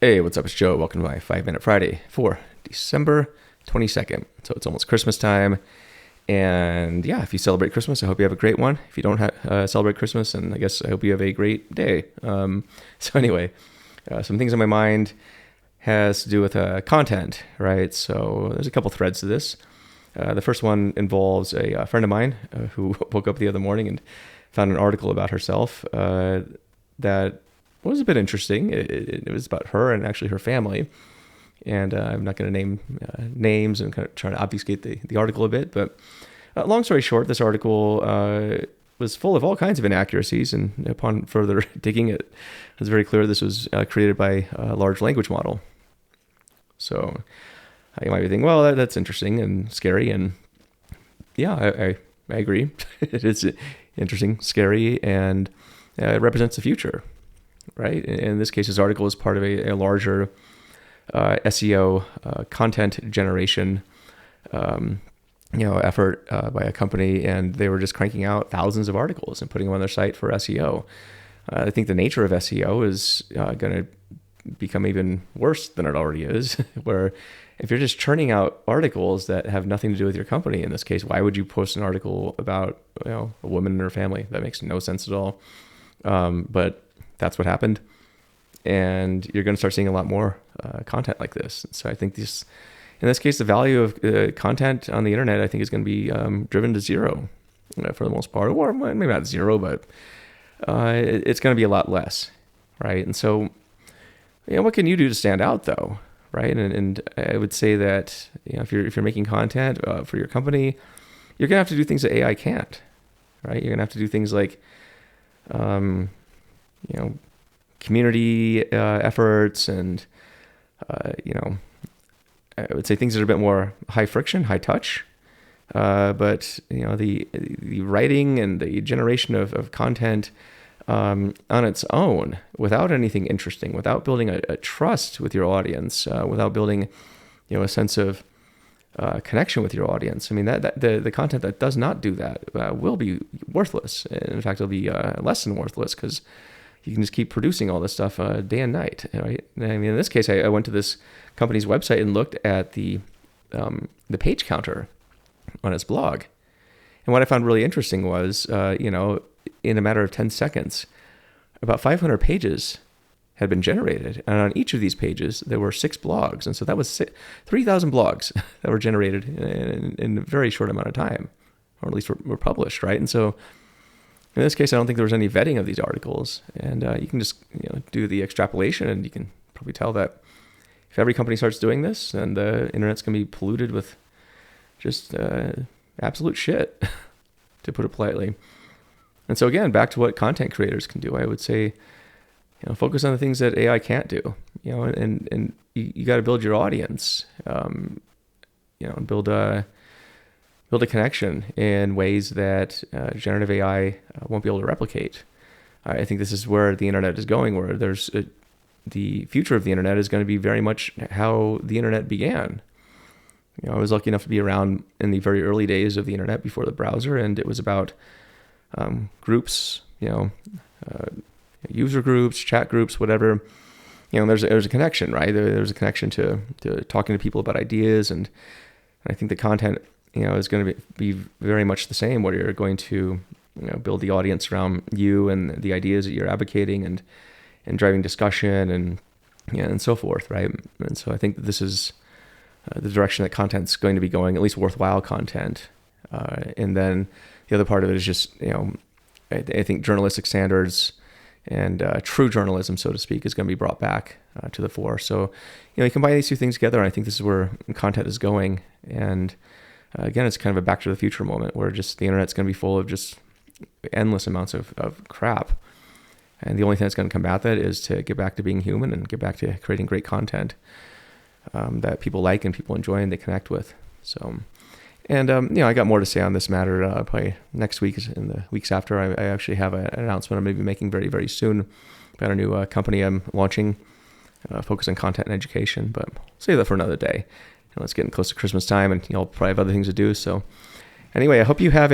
Hey, what's up? It's Joe. Welcome to my 5-Minute Friday for December 22nd. So it's almost Christmas time. And yeah, if you celebrate Christmas, I hope you have a great one. If you don't celebrate Christmas, and I guess I hope you have a great day. So anyway, some things on my mind has to do with content, right? So there's a couple threads to this. The first one involves a friend of mine who woke up the other morning and found an article about herself that was a bit interesting. It was about her and actually her family. And I'm not going to name names and kind of trying to obfuscate the article a bit. But long story short, this article was full of all kinds of inaccuracies. And upon further digging, it was very clear this was created by a large language model. So you might be thinking, well, that's interesting and scary. And yeah, I agree. It is interesting, scary, and it represents the future, right? In this case, this article is part of a larger SEO content generation effort by a company, and they were just cranking out thousands of articles and putting them on their site for SEO. I think the nature of SEO is going to become even worse than it already is, where if you're just churning out articles that have nothing to do with your company, in this case, why would you post an article about a woman and her family? That makes no sense at all. But that's what happened. And you're going to start seeing a lot more content like this. So I think in this case, the value of content on the internet, I think, is going to be driven to zero for the most part, or maybe not zero, but it's going to be a lot less, right? And so, what can you do to stand out, though, right? And I would say that if you're making content for your company, you're going to have to do things that AI can't, right? You're going to have to do things like, community efforts, and I would say things that are a bit more high friction, high touch. But the writing and the generation of content on its own, without anything interesting, without building a trust with your audience, without building a sense of connection with your audience. I mean, that the content that does not do that will be worthless. In fact, it'll be less than worthless, because you can just keep producing all this stuff day and night, right? I mean, in this case, I went to this company's website and looked at the page counter on its blog. And what I found really interesting was, in a matter of 10 seconds, about 500 pages had been generated. And on each of these pages, there were 6 blogs. And so that was 3,000 blogs that were generated in a very short amount of time, or at least were published, right? And so in this case, I don't think there was any vetting of these articles. And you can just do the extrapolation, and you can probably tell that if every company starts doing this, then the internet's going to be polluted with just absolute shit, to put it politely. And so again, back to what content creators can do, I would say, focus on the things that AI can't do, and you got to build your audience, and build a connection in ways that generative AI won't be able to replicate. I think this is where the internet is going, where the future of the internet is going to be very much how the internet began. I was lucky enough to be around in the very early days of the internet before the browser, and it was about groups, user groups, chat groups, whatever. There's a connection, right? There's a connection to talking to people about ideas, and I think the content, is going to be very much the same, where you're going to build the audience around you and the ideas that you're advocating, and driving discussion, and so forth, right? And so I think that this is the direction that content's going to be going, at least worthwhile content. And then the other part of it is just, I think journalistic standards and true journalism, so to speak, is going to be brought back to the fore. So, you combine these two things together, and I think this is where content is going. And again, it's kind of a back to the future moment, where just the internet's going to be full of just endless amounts of crap. And the only thing that's going to combat that is to get back to being human and get back to creating great content that people like and people enjoy and they connect with. So, and I got more to say on this matter probably next week, in the weeks after. I actually have an announcement I'm going to be making very, very soon about a new company I'm launching, focused on content and education. But I'll save that for another day. It's getting close to Christmas time, and I'll probably have other things to do. So, anyway, I hope you have